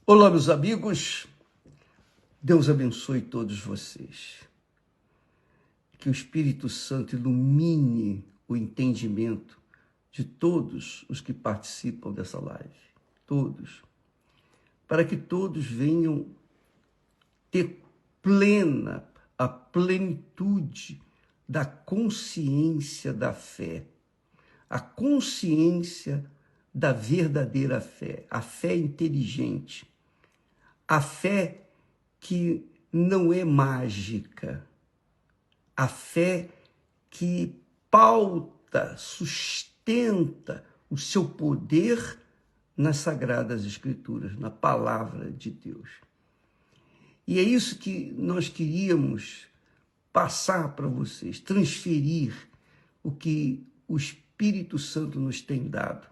Olá, meus amigos. Deus abençoe todos vocês. Que o Espírito Santo ilumine o entendimento de todos os que participam dessa live. Todos. Para que todos venham ter a plenitude da consciência da fé. A consciência da verdadeira fé. A fé inteligente. A fé que não é mágica, a fé que pauta, sustenta o seu poder nas Sagradas Escrituras, na Palavra de Deus. E é isso que nós queríamos passar para vocês, transferir o que o Espírito Santo nos tem dado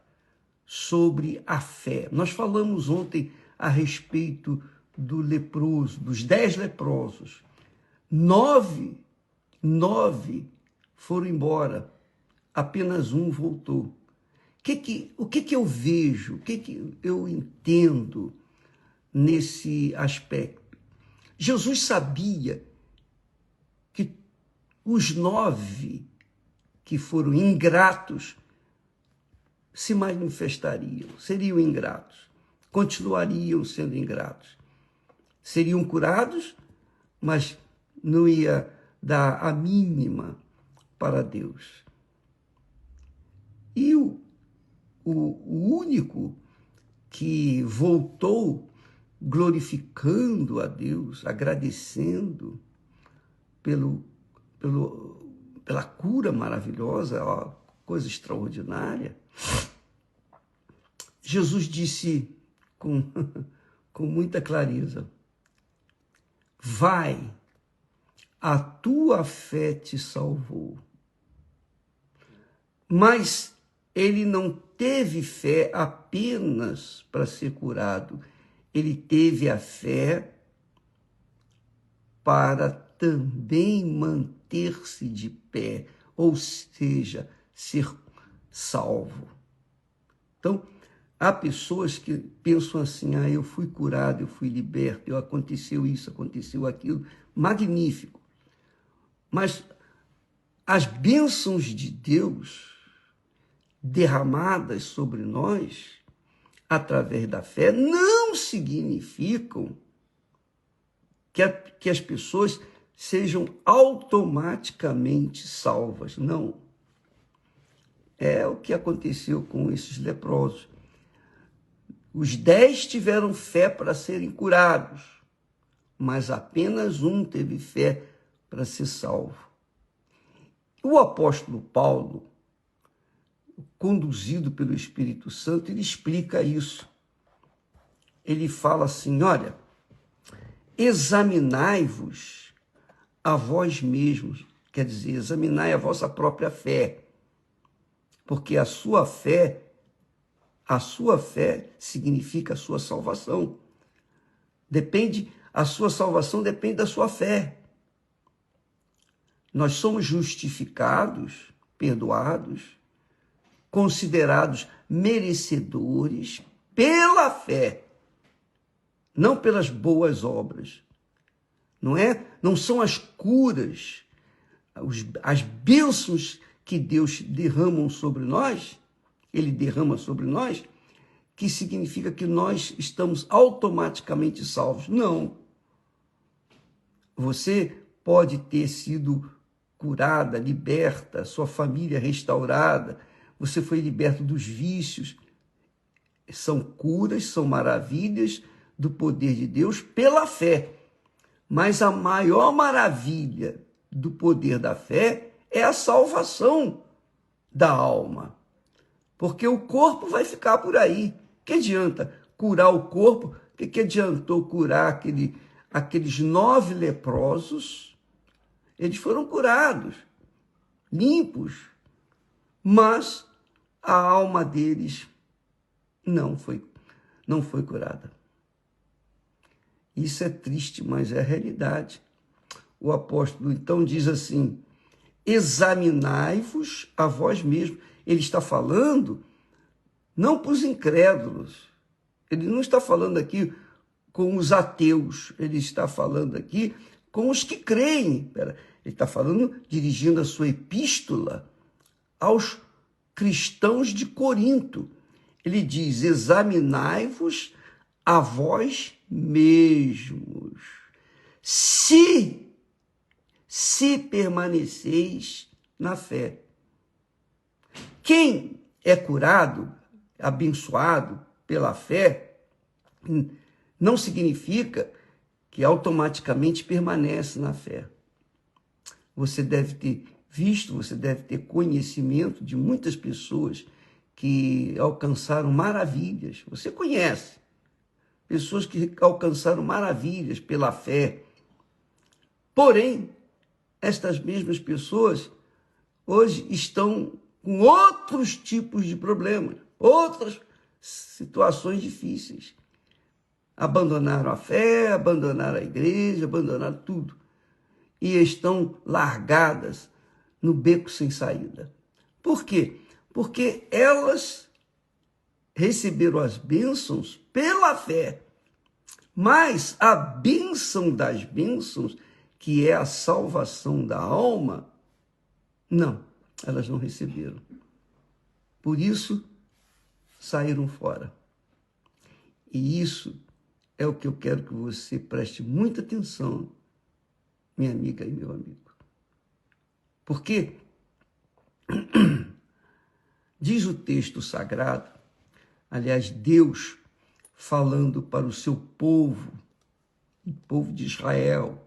sobre a fé. Nós falamos ontem a respeito do leproso, dos 10 leprosos. 9 foram embora, apenas um voltou. O que eu vejo, o que eu entendo nesse aspecto? Jesus sabia que os 9 que foram ingratos se manifestariam, seriam ingratos, continuariam sendo ingratos. Seriam curados, mas não ia dar a mínima para Deus. E o único que voltou glorificando a Deus, agradecendo pela cura maravilhosa, ó, coisa extraordinária, Jesus disse com muita clareza: vai, a tua fé te salvou. Mas ele não teve fé apenas para ser curado, ele teve a fé para também manter-se de pé, ou seja, ser salvo. Então, há pessoas que pensam assim: eu fui curado, eu fui liberto, aconteceu isso, aconteceu aquilo, magnífico. Mas as bênçãos de Deus derramadas sobre nós, através da fé, não significam que as pessoas sejam automaticamente salvas. Não. É o que aconteceu com esses leprosos. Os 10 tiveram fé para serem curados, mas apenas um teve fé para ser salvo. O apóstolo Paulo, conduzido pelo Espírito Santo, ele explica isso. Ele fala assim: olha, examinai-vos a vós mesmos, quer dizer, examinai a vossa própria fé, porque a sua fé significa a sua salvação. A sua salvação depende da sua fé. Nós somos justificados, perdoados, considerados merecedores pela fé, não pelas boas obras. Não são as curas, as bênçãos que Deus derrama sobre nós, Ele derrama sobre nós, que significa que nós estamos automaticamente salvos. Não. Você pode ter sido curada, liberta, sua família restaurada, você foi liberto dos vícios. São curas, são maravilhas do poder de Deus pela fé. Mas a maior maravilha do poder da fé é a salvação da alma. Porque o corpo vai ficar por aí. Que adianta curar o corpo? Que adiantou curar aqueles 9 leprosos? Eles foram curados, limpos, mas a alma deles não foi curada. Isso é triste, mas é a realidade. O apóstolo então diz assim: examinai-vos a vós mesmos. Ele está falando não para os incrédulos. Ele não está falando aqui com os ateus, ele está falando aqui com os que creem. Ele está falando, dirigindo a sua epístola aos cristãos de Corinto. Ele diz: examinai-vos a vós mesmos, se permaneceis na fé. Quem é curado, abençoado pela fé, não significa que automaticamente permanece na fé. Você deve ter visto, você deve ter conhecimento de muitas pessoas que alcançaram maravilhas. Você conhece pessoas que alcançaram maravilhas pela fé. Porém, estas mesmas pessoas hoje estão com outros tipos de problemas, outras situações difíceis. Abandonaram a fé, abandonaram a igreja, abandonaram tudo. E estão largadas no beco sem saída. Por quê? Porque elas receberam as bênçãos pela fé. Mas a bênção das bênçãos, que é a salvação da alma, não, elas não receberam. Por isso, saíram fora. E isso é o que eu quero que você preste muita atenção, minha amiga e meu amigo. Porque diz o texto sagrado, aliás, Deus falando para o seu povo, o povo de Israel,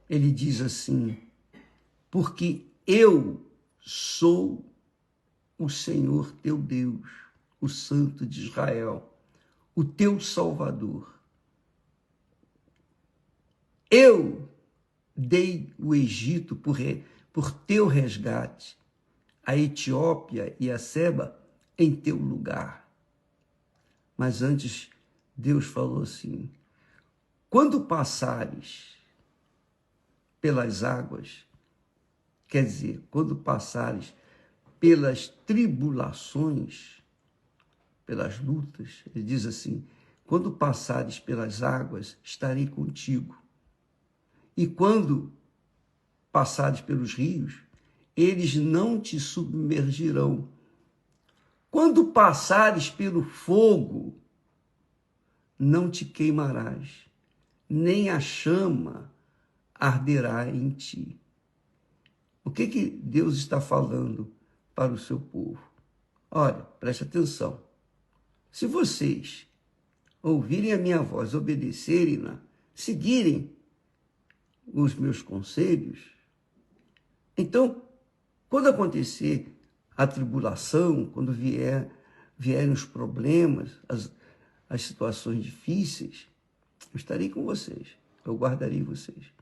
ele diz assim: porque eu sou o Senhor teu Deus, o Santo de Israel, o teu Salvador. Eu dei o Egito por teu resgate, a Etiópia e a Seba em teu lugar. Mas antes, Deus falou assim: quando passares pelas águas, quer dizer, quando passares pelas tribulações, pelas lutas, ele diz assim: quando passares pelas águas, estarei contigo. E quando passares pelos rios, eles não te submergirão. Quando passares pelo fogo, não te queimarás, nem a chama arderá em ti. O que Deus está falando para o seu povo? Olha, preste atenção. Se vocês ouvirem a minha voz, obedecerem-na, seguirem os meus conselhos, então, quando acontecer a tribulação, quando vierem os problemas, as situações difíceis, eu estarei com vocês, eu guardarei vocês,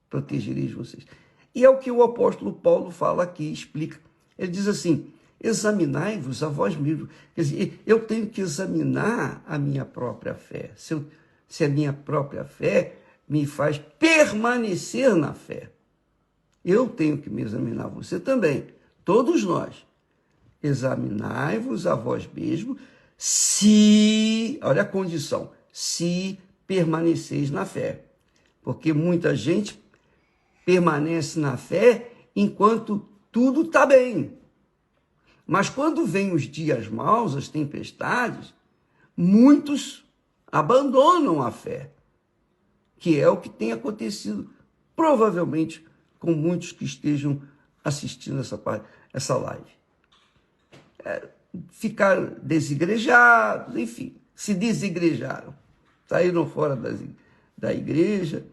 protegerei vocês. E é o que o apóstolo Paulo fala aqui, explica. Ele diz assim: examinai-vos a vós mesmos. Quer dizer, eu tenho que examinar a minha própria fé. Se a minha própria fé me faz permanecer na fé. Eu tenho que me examinar, você também, todos nós. Examinai-vos a vós mesmos, se, olha a condição, se permaneceis na fé. Porque muita gente permanece na fé enquanto tudo está bem. Mas quando vêm os dias maus, as tempestades, muitos abandonam a fé, que é o que tem acontecido, provavelmente, com muitos que estejam assistindo essa live. Ficaram desigrejados, enfim, se desigrejaram, saíram fora da igreja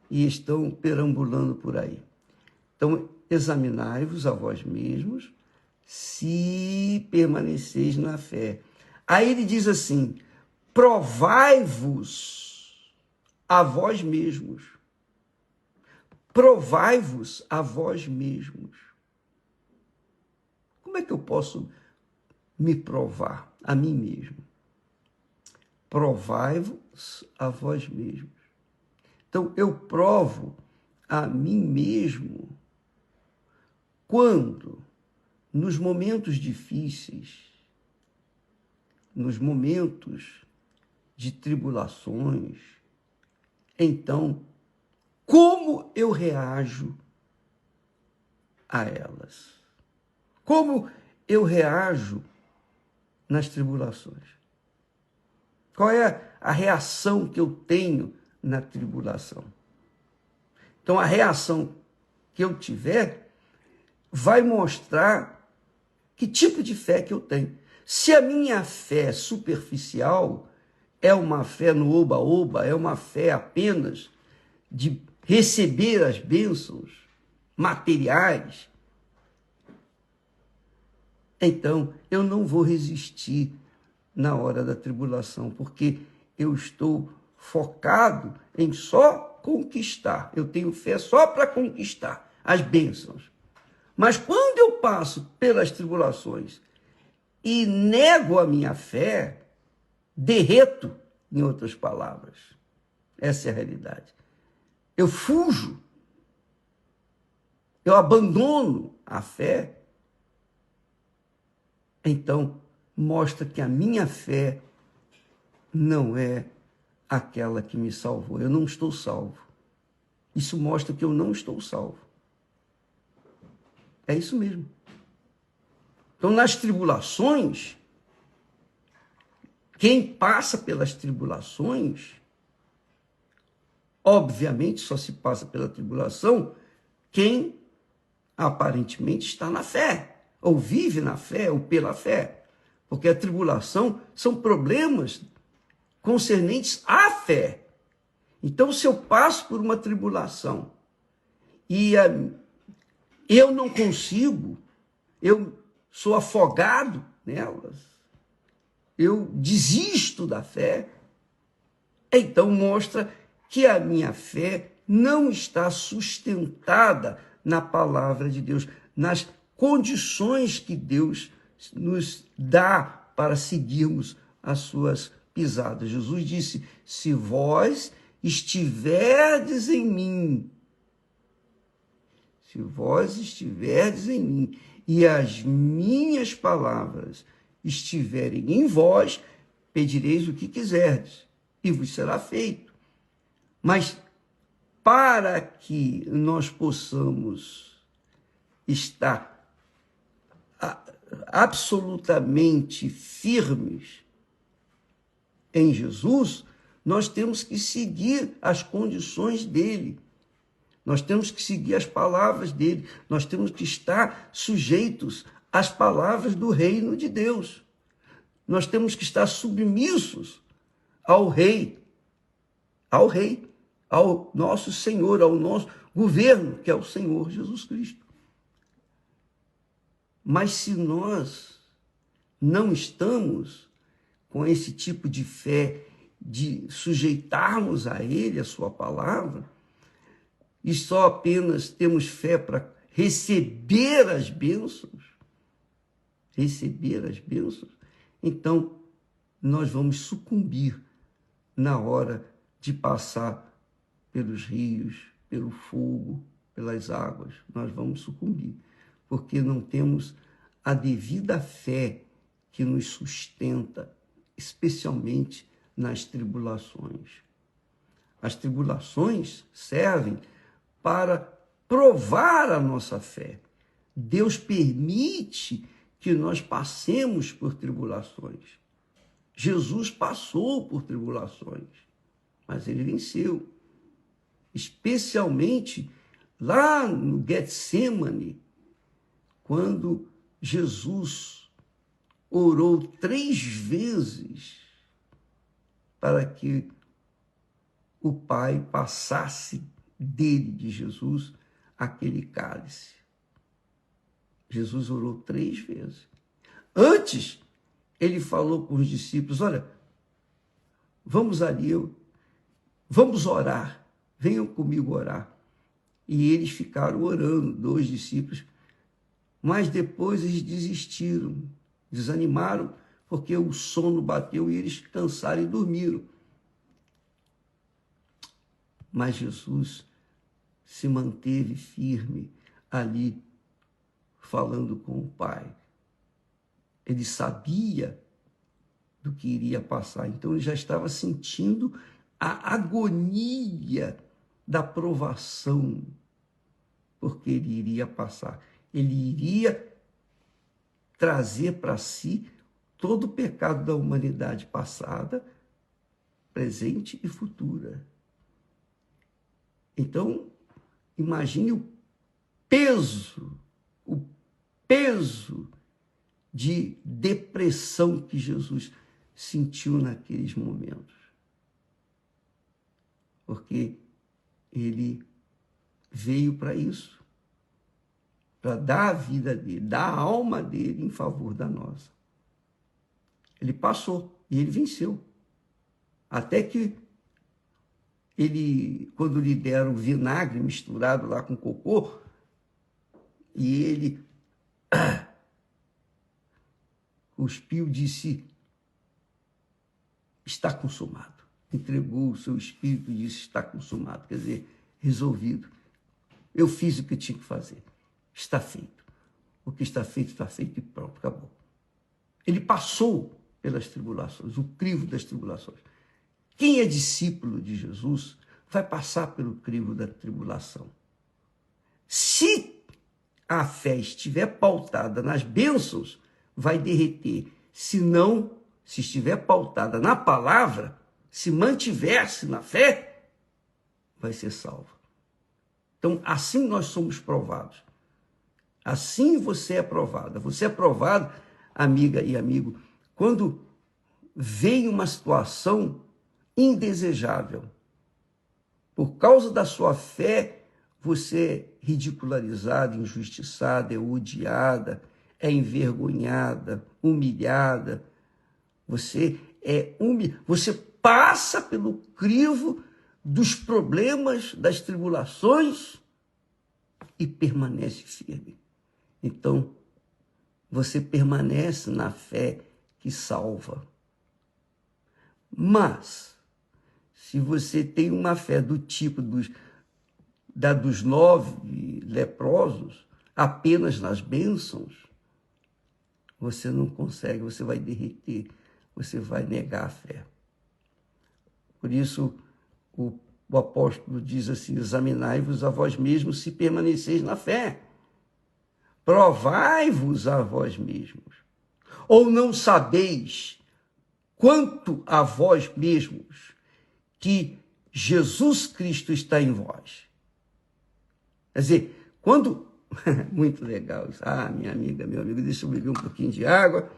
e estão perambulando por aí. Então, examinai-vos a vós mesmos, se permaneceis na fé. Aí ele diz assim: provai-vos a vós mesmos. Provai-vos a vós mesmos. Como é que eu posso me provar a mim mesmo? Provai-vos a vós mesmos. Então, eu provo a mim mesmo quando, nos momentos difíceis, nos momentos de tribulações, então, como eu reajo a elas? Como eu reajo nas tribulações? Qual é a reação que eu tenho na tribulação? Então, a reação que eu tiver vai mostrar que tipo de fé que eu tenho. Se a minha fé superficial é uma fé no oba-oba, é uma fé apenas de receber as bênçãos materiais, então eu não vou resistir na hora da tribulação, porque eu estou focado em só conquistar. Eu tenho fé só para conquistar as bênçãos. Mas quando eu passo pelas tribulações e nego a minha fé, derreto, em outras palavras. Essa é a realidade. Eu fujo, eu abandono a fé, então mostra que a minha fé não é aquela que me salvou. Eu não estou salvo. Isso mostra que eu não estou salvo. É isso mesmo. Então, nas tribulações, quem passa pelas tribulações, obviamente só se passa pela tribulação quem aparentemente está na fé, ou vive na fé, ou pela fé. Porque a tribulação são problemas concernentes à fé. Então, se eu passo por uma tribulação e eu não consigo, eu sou afogado nelas, eu desisto da fé, então mostra que a minha fé não está sustentada na palavra de Deus, nas condições que Deus nos dá para seguirmos as suas pisadas. Jesus disse: se vós estiverdes em mim, se vós estiverdes em mim e as minhas palavras estiverem em vós, pedireis o que quiserdes e vos será feito. Mas para que nós possamos estar absolutamente firmes em Jesus, nós temos que seguir as condições dele. Nós temos que seguir as palavras dele. Nós temos que estar sujeitos às palavras do reino de Deus. Nós temos que estar submissos ao rei, ao nosso Senhor, ao nosso governo, que é o Senhor Jesus Cristo. Mas se nós não estamos com esse tipo de fé, de sujeitarmos a ele, a sua palavra, e só apenas temos fé para receber as bênçãos, então nós vamos sucumbir na hora de passar pelos rios, pelo fogo, pelas águas. Nós vamos sucumbir, porque não temos a devida fé que nos sustenta, especialmente nas tribulações. As tribulações servem para provar a nossa fé. Deus permite que nós passemos por tribulações. Jesus passou por tribulações, mas ele venceu. Especialmente lá no Getsemane, quando Jesus orou 3 vezes para que o Pai passasse dele, de Jesus, aquele cálice. Jesus orou 3 vezes. Antes, ele falou com os discípulos: olha, vamos ali, vamos orar, venham comigo orar. E eles ficaram orando, 2 discípulos, mas depois eles desistiram, desanimaram, porque o sono bateu e eles cansaram e dormiram. Mas Jesus se manteve firme ali, falando com o Pai. Ele sabia do que iria passar. Então ele já estava sentindo a agonia da provação, porque ele iria passar. Ele iria trazer para si todo o pecado da humanidade passada, presente e futura. Então, imagine o peso de depressão que Jesus sentiu naqueles momentos. Porque ele veio para isso, para dar a vida dele, dar a alma dele em favor da nossa. Ele passou e ele venceu. Até que ele, quando lhe deram vinagre misturado lá com cocô, e ele cuspiu, disse, está consumado. Entregou o seu espírito e disse, está consumado. Quer dizer, resolvido. Eu fiz o que tinha que fazer. Está feito. O que está feito e pronto, acabou. Ele passou pelas tribulações, o crivo das tribulações. Quem é discípulo de Jesus vai passar pelo crivo da tribulação. Se a fé estiver pautada nas bênçãos, vai derreter. Se não, se estiver pautada na palavra, se mantiver-se na fé, vai ser salvo. Então, assim nós somos provados. Assim você é provada. Você é provado, amiga e amigo, quando vem uma situação indesejável. Por causa da sua fé, você é ridicularizada, injustiçada, é odiada, é envergonhada, humilhada. Você você passa pelo crivo dos problemas, das tribulações e permanece firme. Então, você permanece na fé que salva. Mas, se você tem uma fé do tipo dos 9 leprosos, apenas nas bênçãos, você não consegue, você vai derreter, você vai negar a fé. Por isso, o apóstolo diz assim, examinai-vos a vós mesmos se permaneceis na fé. Provai-vos a vós mesmos. Ou não sabeis quanto a vós mesmos que Jesus Cristo está em vós. Quer dizer, quando... Muito legal isso. Ah, minha amiga, meu amigo, deixa eu beber um pouquinho de água,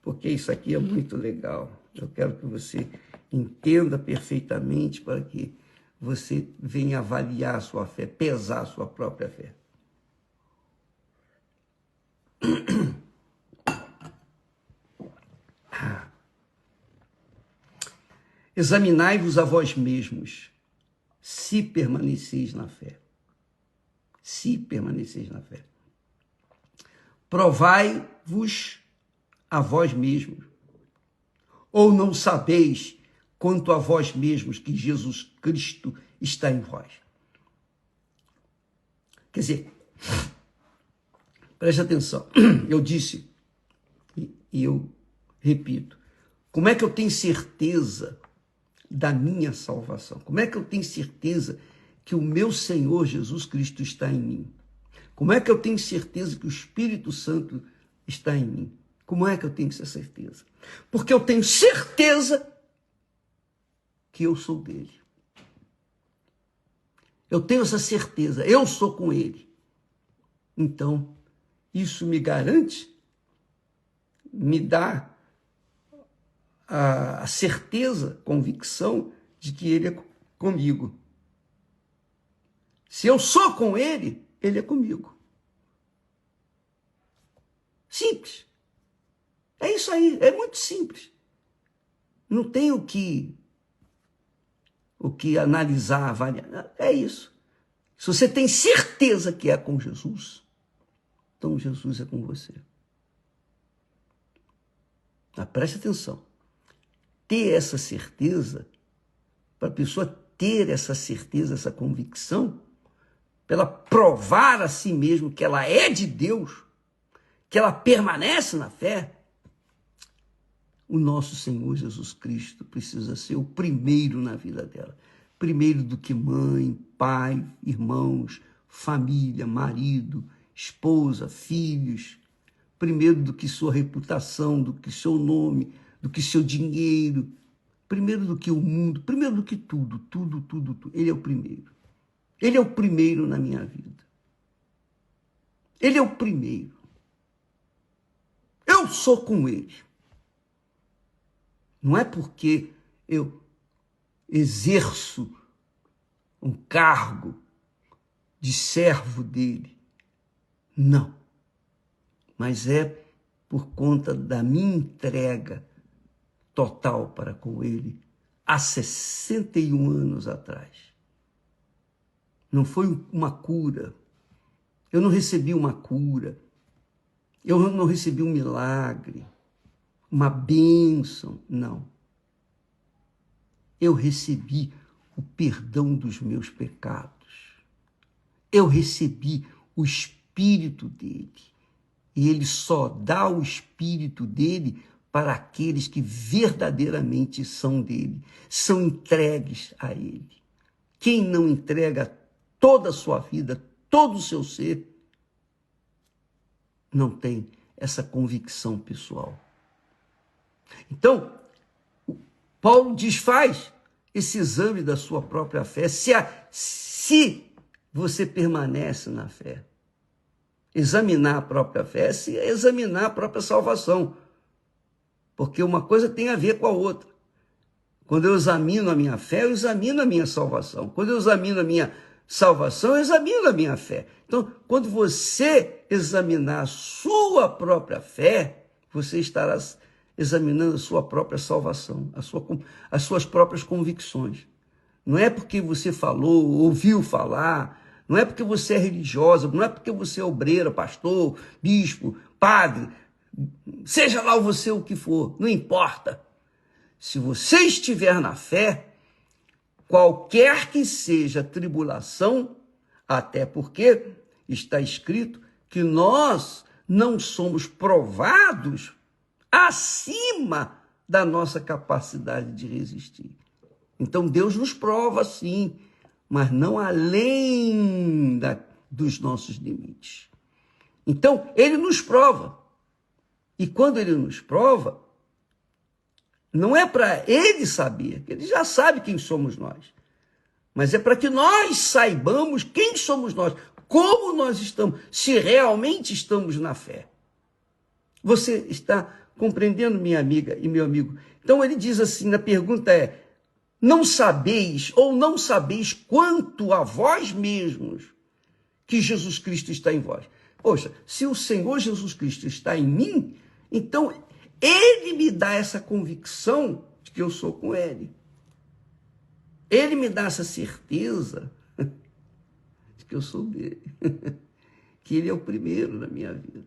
porque isso aqui é muito legal. Eu quero que você entenda perfeitamente para que você venha avaliar a sua fé, pesar a sua própria fé. Examinai-vos a vós mesmos, se permaneceis na fé. Se permaneceis na fé. Provai-vos a vós mesmos. Ou não sabeis quanto a vós mesmos que Jesus Cristo está em vós? Quer dizer, preste atenção, eu disse, e eu repito, como é que eu tenho certeza da minha salvação? Como é que eu tenho certeza que o meu Senhor Jesus Cristo está em mim? Como é que eu tenho certeza que o Espírito Santo está em mim? Como é que eu tenho essa certeza? Porque eu tenho certeza que eu sou dele. Eu tenho essa certeza, eu sou com ele. Então, isso me garante, me dá a certeza, convicção de que ele é comigo. Se eu sou com ele, ele é comigo. Simples. É isso aí, é muito simples. Não tem o que analisar, avaliar. É isso. Se você tem certeza que é com Jesus, então Jesus é com você. Mas preste atenção. Ter essa certeza, para a pessoa ter essa certeza, essa convicção, para ela provar a si mesma que ela é de Deus, que ela permanece na fé, o nosso Senhor Jesus Cristo precisa ser o primeiro na vida dela. Primeiro do que mãe, pai, irmãos, família, marido, esposa, filhos. Primeiro do que sua reputação, do que seu nome, do que seu dinheiro. Primeiro do que o mundo, primeiro do que tudo, tudo, tudo, tudo. Ele é o primeiro. Ele é o primeiro na minha vida. Ele é o primeiro. Eu sou com ele. Não é porque eu exerço um cargo de servo dele. Não. Mas é por conta da minha entrega total para com ele há 61 anos atrás. Não foi uma cura. Eu não recebi uma cura. Eu não recebi um milagre, uma bênção. Não. Eu recebi o perdão dos meus pecados. Eu recebi o Espírito dele. E ele só dá o Espírito dele para aqueles que verdadeiramente são dele, são entregues a ele. Quem não entrega toda a sua vida, todo o seu ser, não tem essa convicção pessoal. Então, Paulo desfaz esse exame da sua própria fé, se você permanece na fé. Examinar a própria fé é examinar a própria salvação, porque uma coisa tem a ver com a outra. Quando eu examino a minha fé, eu examino a minha salvação. Quando eu examino a minha salvação, eu examino a minha fé. Então, quando você examinar a sua própria fé, você estará examinando a sua própria salvação, as suas próprias convicções. Não é porque você falou, ouviu falar, não é porque você é religiosa, não é porque você é obreira, pastor, bispo, padre, seja lá você o que for, não importa. Se você estiver na fé, qualquer que seja a tribulação, até porque está escrito que nós não somos provados acima da nossa capacidade de resistir. Então Deus nos prova sim, mas não além dos nossos limites. Então ele nos prova. E quando ele nos prova, não é para ele saber, ele já sabe quem somos nós, mas é para que nós saibamos quem somos nós, como nós estamos, se realmente estamos na fé. Você está compreendendo, minha amiga e meu amigo? Então ele diz assim, a pergunta é, não sabeis ou não sabeis quanto a vós mesmos que Jesus Cristo está em vós? Poxa, se o Senhor Jesus Cristo está em mim, então ele me dá essa convicção de que eu sou com ele. Ele me dá essa certeza de que eu sou dele, que ele é o primeiro na minha vida.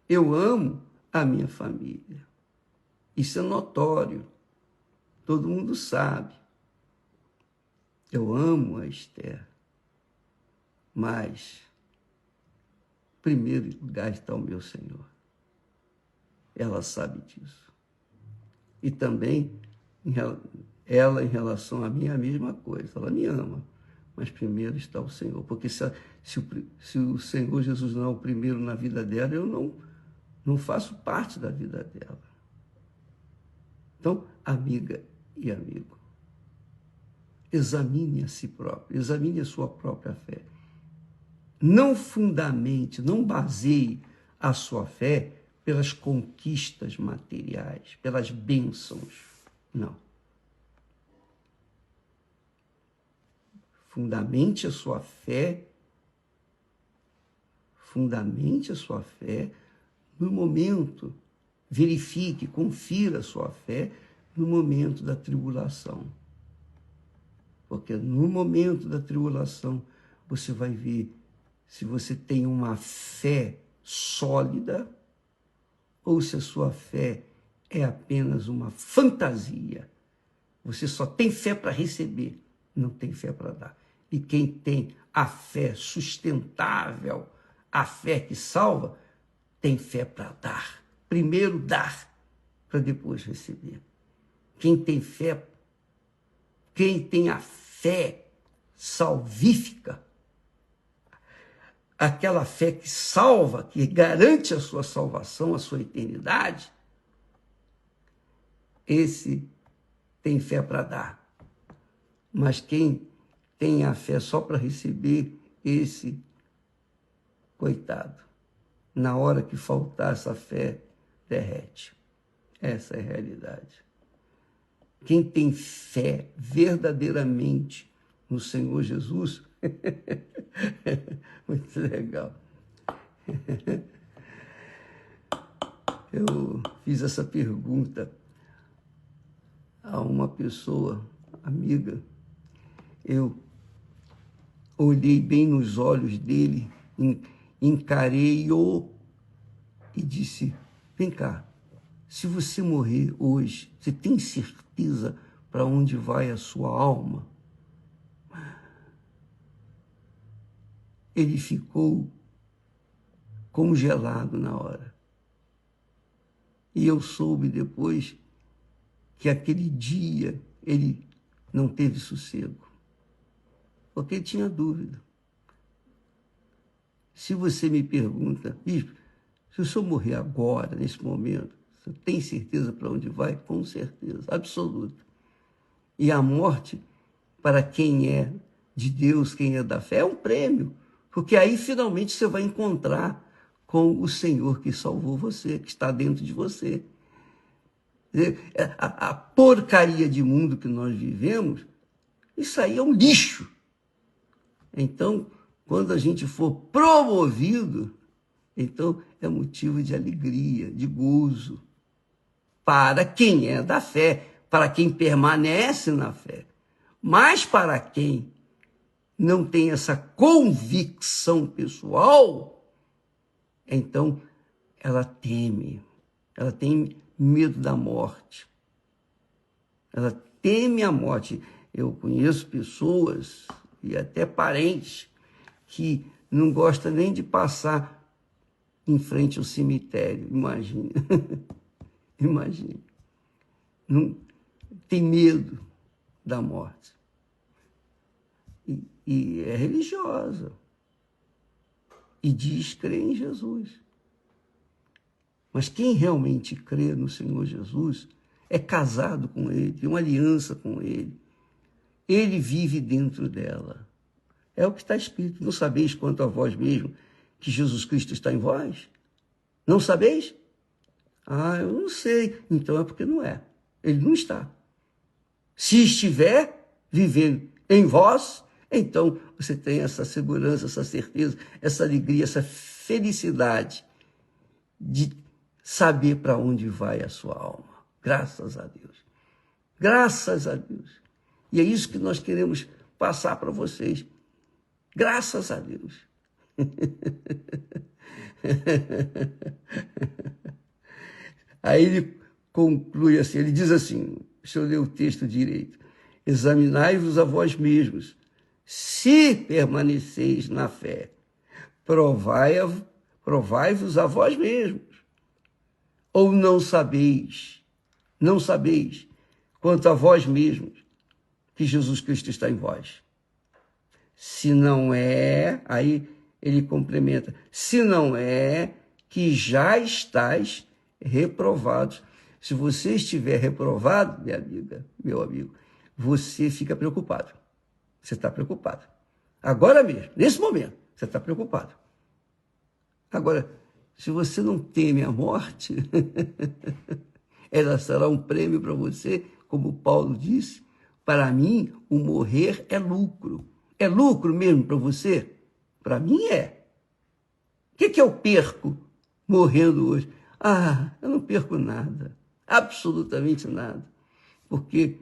Eu amo a minha família. Isso é notório. Todo mundo sabe. Eu amo a Esther. Mas, em primeiro lugar está o meu Senhor. Ela sabe disso. E também, ela em relação a mim é a mesma coisa. Ela me ama. Mas primeiro está o Senhor. Porque se o Senhor Jesus não é o primeiro na vida dela, eu não faço parte da vida dela. Então, amiga e amigo, examine a si próprio, examine a sua própria fé. Não fundamente, não baseie a sua fé pelas conquistas materiais, pelas bênçãos. Não. Fundamente a sua fé no momento, verifique, confira a sua fé no momento da tribulação. Porque no momento da tribulação, você vai ver se você tem uma fé sólida ou se a sua fé é apenas uma fantasia. Você só tem fé para receber, não tem fé para dar. E quem tem a fé sustentável, a fé que salva, tem fé para dar. Primeiro dar, para depois receber. Quem tem fé, quem tem a fé salvífica, aquela fé que salva, que garante a sua salvação, a sua eternidade, esse tem fé para dar. Mas quem tem a fé só para receber, esse, coitado, na hora que faltar essa fé, derrete. Essa é a realidade. Quem tem fé verdadeiramente no Senhor Jesus, muito legal. Eu fiz essa pergunta a uma pessoa, amiga. Eu olhei bem nos olhos dele, encarei-o e disse: vem cá, se você morrer hoje, você tem certeza para onde vai a sua alma? Ele ficou congelado na hora. E eu soube depois que aquele dia ele não teve sossego, porque ele tinha dúvida. Se você me pergunta, bispo, se o senhor morrer agora, nesse momento, você tem certeza para onde vai? Com certeza, absoluta. E a morte, para quem é de Deus, quem é da fé, é um prêmio, porque aí finalmente você vai encontrar com o Senhor que salvou você, que está dentro de você. A porcaria de mundo que nós vivemos, isso aí é um lixo. Então, quando a gente for promovido, então é motivo de alegria, de gozo, para quem é da fé, para quem permanece na fé. Mas para quem não tem essa convicção pessoal, então ela tem medo da morte. Ela teme a morte. Eu conheço pessoas e até parentes que não gostam nem de passar em frente ao cemitério. Imagina. Imagina. Não, tem medo da morte. E é religiosa. E diz crer em Jesus. Mas quem realmente crê no Senhor Jesus é casado com Ele, tem uma aliança com Ele. Ele vive dentro dela. É o que está escrito. Não sabeis quanto a vós mesmo que Jesus Cristo está em vós? Não sabeis? Ah, eu não sei. Então é porque não é. Ele não está. Se estiver vivendo em vós, então você tem essa segurança, essa certeza, essa alegria, essa felicidade de saber para onde vai a sua alma. Graças a Deus. Graças a Deus. E é isso que nós queremos passar para vocês. Graças a Deus. Aí ele conclui assim, ele diz assim, deixa eu ler o texto direito: examinai-vos a vós mesmos, se permaneceis na fé, provai-vos a vós mesmos. Ou não sabeis quanto a vós mesmos que Jesus Cristo está em vós? Se não é, aí ele complementa, se não é que já estáis reprovados. Se você estiver reprovado, minha amiga, meu amigo, você fica preocupado. Você está preocupado. Agora mesmo, nesse momento, você está preocupado. Agora, se você não teme a morte, ela será um prêmio para você, como Paulo disse, para mim, o morrer é lucro. É lucro mesmo para você? Para mim é. O que eu perco morrendo hoje? Ah, eu não perco nada, absolutamente nada, porque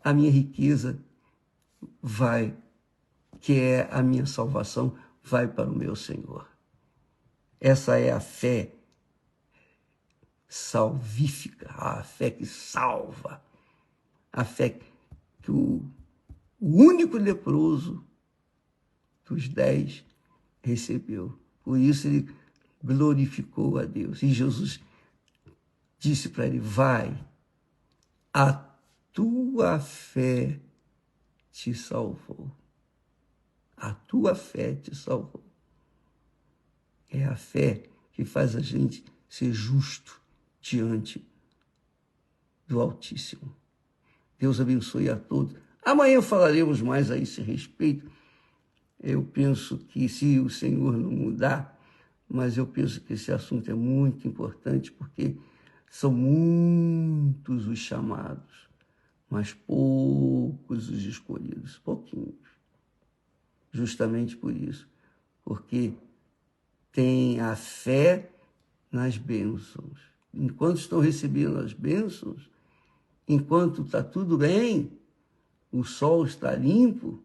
a minha riqueza vai, que é a minha salvação, vai para o meu Senhor. Essa é a fé salvífica, a fé que salva, a fé que o único leproso dos 10 recebeu. Por isso ele glorificou a Deus. E Jesus disse para ele: vai, a tua fé te salvou. A tua fé te salvou. É a fé que faz a gente ser justo diante do Altíssimo. Deus abençoe a todos. Amanhã falaremos mais a esse respeito. Eu penso que, se o Senhor não mudar, mas eu penso que esse assunto é muito importante, porque são muitos os chamados, mas poucos os escolhidos, pouquinhos. Justamente por isso, porque tem a fé nas bênçãos. Enquanto estão recebendo as bênçãos, enquanto está tudo bem, o sol está limpo,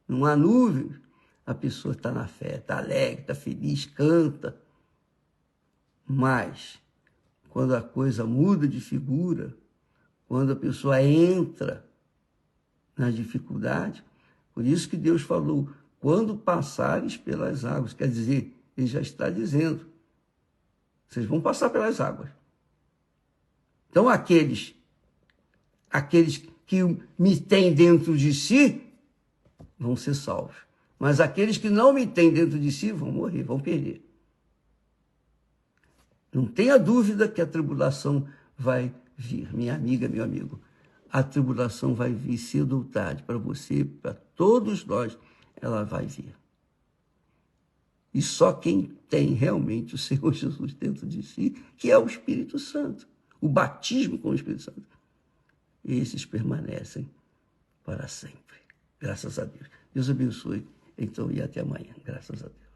não há nuvens, a pessoa está na fé, está alegre, está feliz, canta. Mas, quando a coisa muda de figura, quando a pessoa entra na dificuldade, por isso que Deus falou: quando passares pelas águas, quer dizer, Ele já está dizendo, vocês vão passar pelas águas. Então, aqueles que me têm dentro de si vão ser salvos. Mas aqueles que não me têm dentro de si vão morrer, vão perder. Não tenha dúvida que a tribulação vai vir, minha amiga, meu amigo. A tribulação vai vir cedo ou tarde, para você, para todos nós, ela vai vir. E só quem tem realmente o Senhor Jesus dentro de si, que é o Espírito Santo, o batismo com o Espírito Santo, esses permanecem para sempre. Graças a Deus. Deus abençoe, então, e até amanhã. Graças a Deus.